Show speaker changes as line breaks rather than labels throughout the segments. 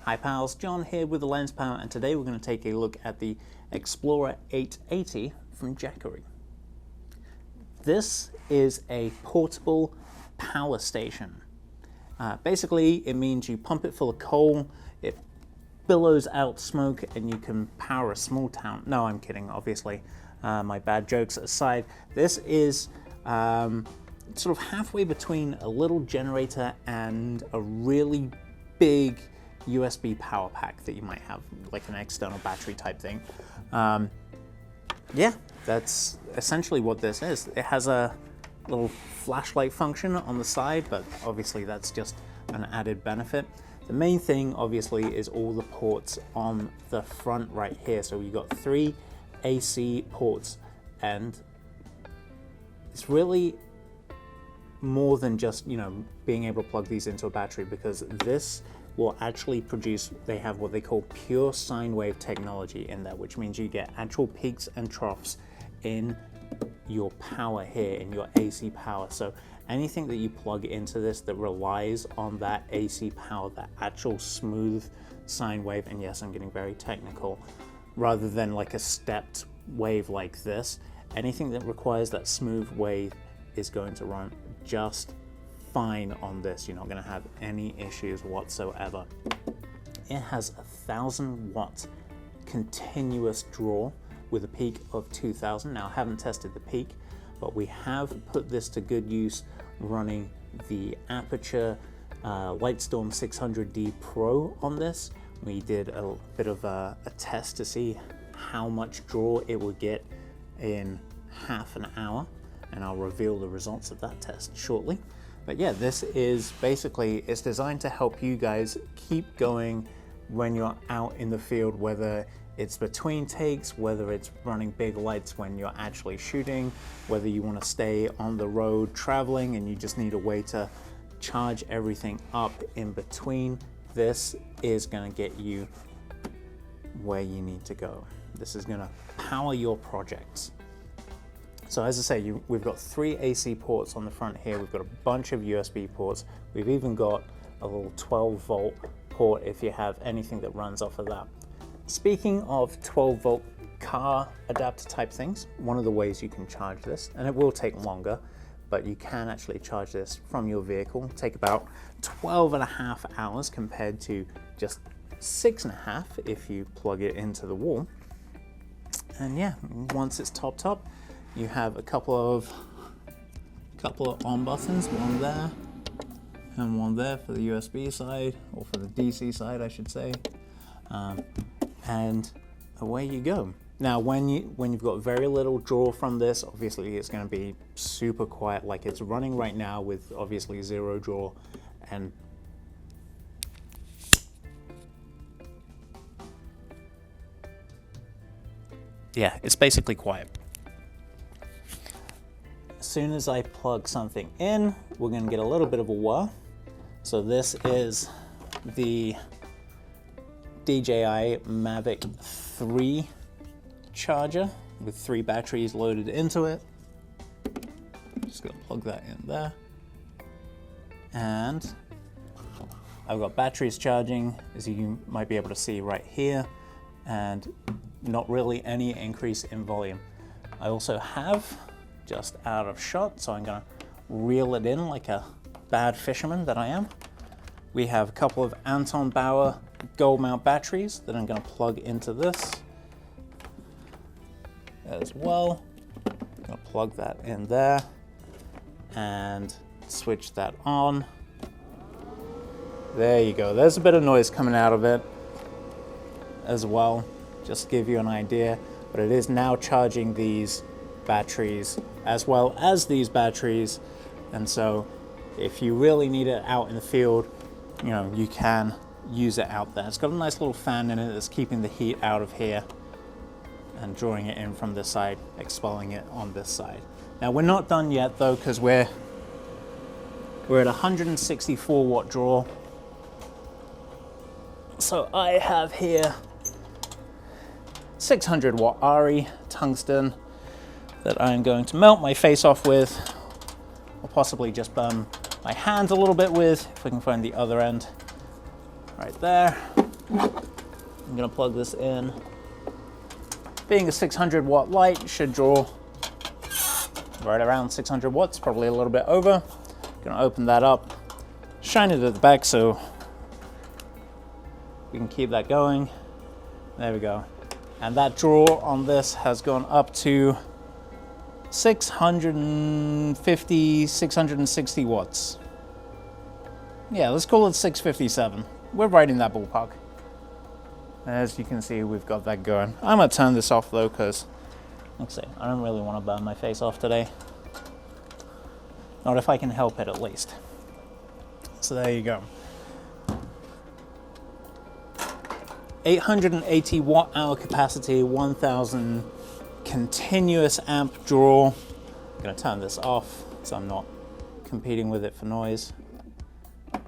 Hi pals, John here with the LensPal, and today we're going to take a look at the Explorer 880 from Jackery. This is a portable power station. Basically, it means you pump it full of coal, it billows out smoke, and you can power a small town. No, I'm kidding, obviously. My bad jokes aside, this is sort of halfway between a little generator and a really big USB power pack that you might have, like an external battery type thing. Yeah, that's essentially what this is. It has a little flashlight function on the side, but obviously that's just an added benefit. The main thing obviously is all the ports on the front right here. So you've got 3 AC ports, and it's really more than just, you know, being able to plug these into a battery, because this will actually produce, they have what they call pure sine wave technology in there, which means you get actual peaks and troughs in your power here, in your AC power. So anything that you plug into this that relies on that AC power, that actual smooth sine wave, and yes, I'm getting very technical, rather than like a stepped wave like this, anything that requires that smooth wave is going to run just fine on this. You're not going to have any issues whatsoever. It has 1,000 watt continuous draw with a peak of 2,000. Now, I haven't tested the peak, but we have put this to good use running the Aputure Lightstorm 600D Pro on this. We did a bit of a test to see how much draw it would get in half an hour, and I'll reveal the results of that test shortly. But yeah, this is basically, it's designed to help you guys keep going when you're out in the field, whether it's between takes, whether it's running big lights when you're actually shooting, whether you want to stay on the road traveling and you just need a way to charge everything up in between. This is going to get you where you need to go. This is going to power your projects. So as I say, we've got 3 AC ports on the front here. We've got a bunch of USB ports. We've even got a little 12-volt port if you have anything that runs off of that. Speaking of 12-volt car adapter type things, one of the ways you can charge this, and it will take longer, but you can actually charge this from your vehicle. It'll take about 12.5 hours compared to just 6.5 if you plug it into the wall. And yeah, once it's topped up, you have a couple of on buttons, one there and one there for the USB side, or for the DC side, I should say. And away you go. Now, when you've got very little draw from this, obviously it's going to be super quiet, like it's running right now with obviously 0 draw, and yeah, it's basically quiet. As soon as I plug something in, we're going to get a little bit of a whir. So this is the DJI Mavic 3 charger with 3 batteries loaded into it. Just going to plug that in there. And I've got batteries charging, as you might be able to see right here, and not really any increase in volume. I also have, just out of shot, so I'm going to reel it in like a bad fisherman that I am. We have a couple of Anton Bauer gold mount batteries that I'm going to plug into this as well. I'm going to plug that in there and switch that on. There you go. There's a bit of noise coming out of it as well, just to give you an idea, but it is now charging these batteries as well as these batteries, and so if you really need it out in the field, you know, you can use it out there. It's got a nice little fan in it that's keeping the heat out of here and drawing it in from this side, expelling it on this side. Now, we're not done yet though, because we're at 164 watt draw. So I have here 600 watt Ari tungsten that I'm going to melt my face off with, or possibly just burn my hand a little bit with, if we can find the other end right there. I'm gonna plug this in. Being a 600 watt light, should draw right around 600 watts, probably a little bit over. Gonna open that up, shine it at the back so we can keep that going. There we go. And that draw on this has gone up to 650, 660 watts. Yeah, let's call it 657. We're right in that ballpark. As you can see, we've got that going. I'm gonna turn this off though, because, like I say, I don't really want to burn my face off today. Not if I can help it, at least. So there you go. 880 watt hour capacity, 1000 continuous amp draw. I'm gonna turn this off so I'm not competing with it for noise. There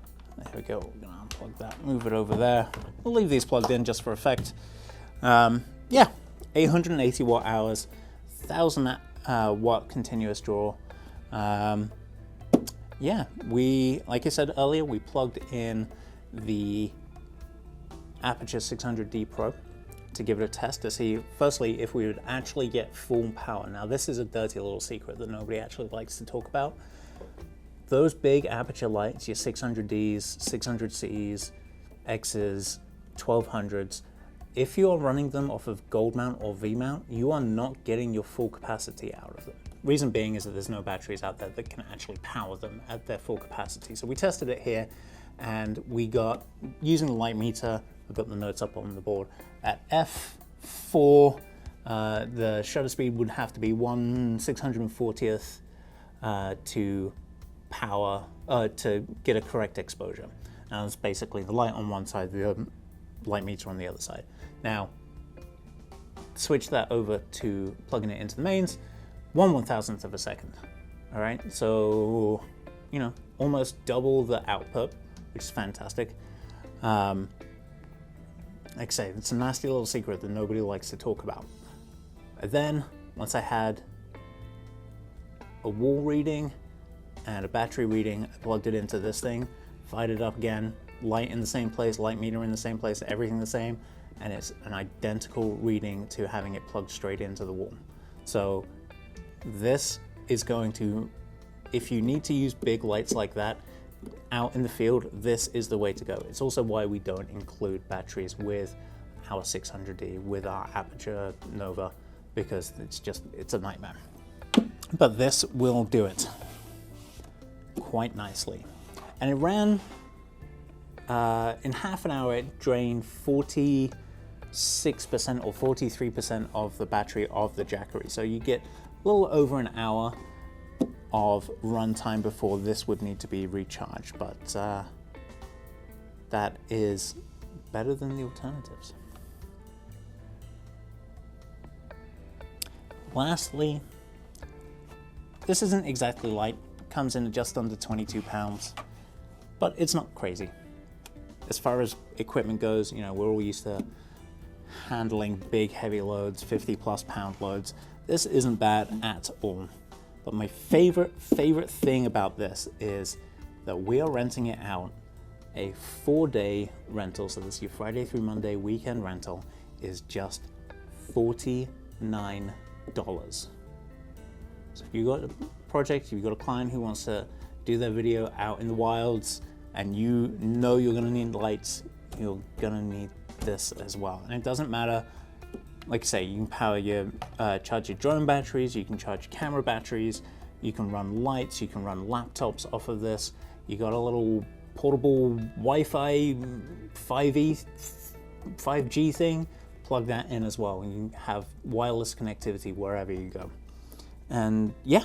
we go. We're gonna unplug that, move it over there. We'll leave these plugged in just for effect. Yeah, 880 watt hours, 1000 watt continuous draw. Yeah, like I said earlier, we plugged in the Aputure 600D Pro to give it a test to see, firstly, if we would actually get full power. Now, this is a dirty little secret that nobody actually likes to talk about. Those big Aputure lights, your 600Ds, 600Cs, Xs, 1200s, if you are running them off of gold mount or V mount, you are not getting your full capacity out of them. Reason being is that there's no batteries out there that can actually power them at their full capacity. So we tested it here, and we got, using the light meter, I've got the notes up on the board, at F4, the shutter speed would have to be 1/640th to power, to get a correct exposure. Now it's basically the light on one side, the light meter on the other side. Now, switch that over to plugging it into the mains, 1/1000th of a second. All right, so, you know, almost double the output, which is fantastic. Like I say, it's a nasty little secret that nobody likes to talk about. And then, once I had a wall reading and a battery reading, I plugged it into this thing, fired it up again, light in the same place, light meter in the same place, everything the same, and it's an identical reading to having it plugged straight into the wall. So this is going to, if you need to use big lights like that out in the field, this is the way to go. It's also why we don't include batteries with our 600D, with our Aputure Nova, because it's a nightmare. But this will do it quite nicely. And it ran, in half an hour, it drained 46% or 43% of the battery of the Jackery. So you get a little over an hour of runtime before this would need to be recharged, but that is better than the alternatives. Lastly, this isn't exactly light, comes in at just under 22 pounds, but it's not crazy. As far as equipment goes, you know, we're all used to handling big heavy loads, 50+ pound loads. This isn't bad at all. But my favorite thing about this is that we are renting it out, a 4-day rental. So this is your Friday through Monday weekend rental, is just $49. So if you've got a project, you've got a client who wants to do their video out in the wilds, and you know you're gonna need lights, you're gonna need this as well. And it doesn't matter, like I say, you can power your, charge your drone batteries, you can charge camera batteries, you can run lights, you can run laptops off of this. You got a little portable Wi-Fi 5G thing, plug that in as well, and you can have wireless connectivity wherever you go. And yeah,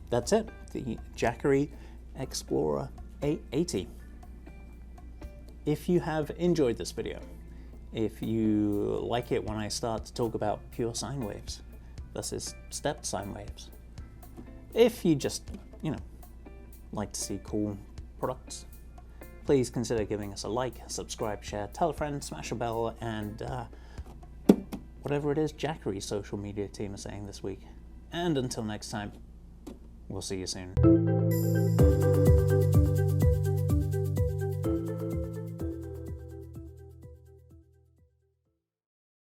that's it, the Jackery Explorer 880. If you have enjoyed this video, if you like it when I start to talk about pure sine waves versus stepped sine waves, if you just, you know, like to see cool products, please consider giving us a like, subscribe, share, tell a friend, smash a bell, and whatever it is Jackery's social media team is saying this week. And until next time, we'll see you soon.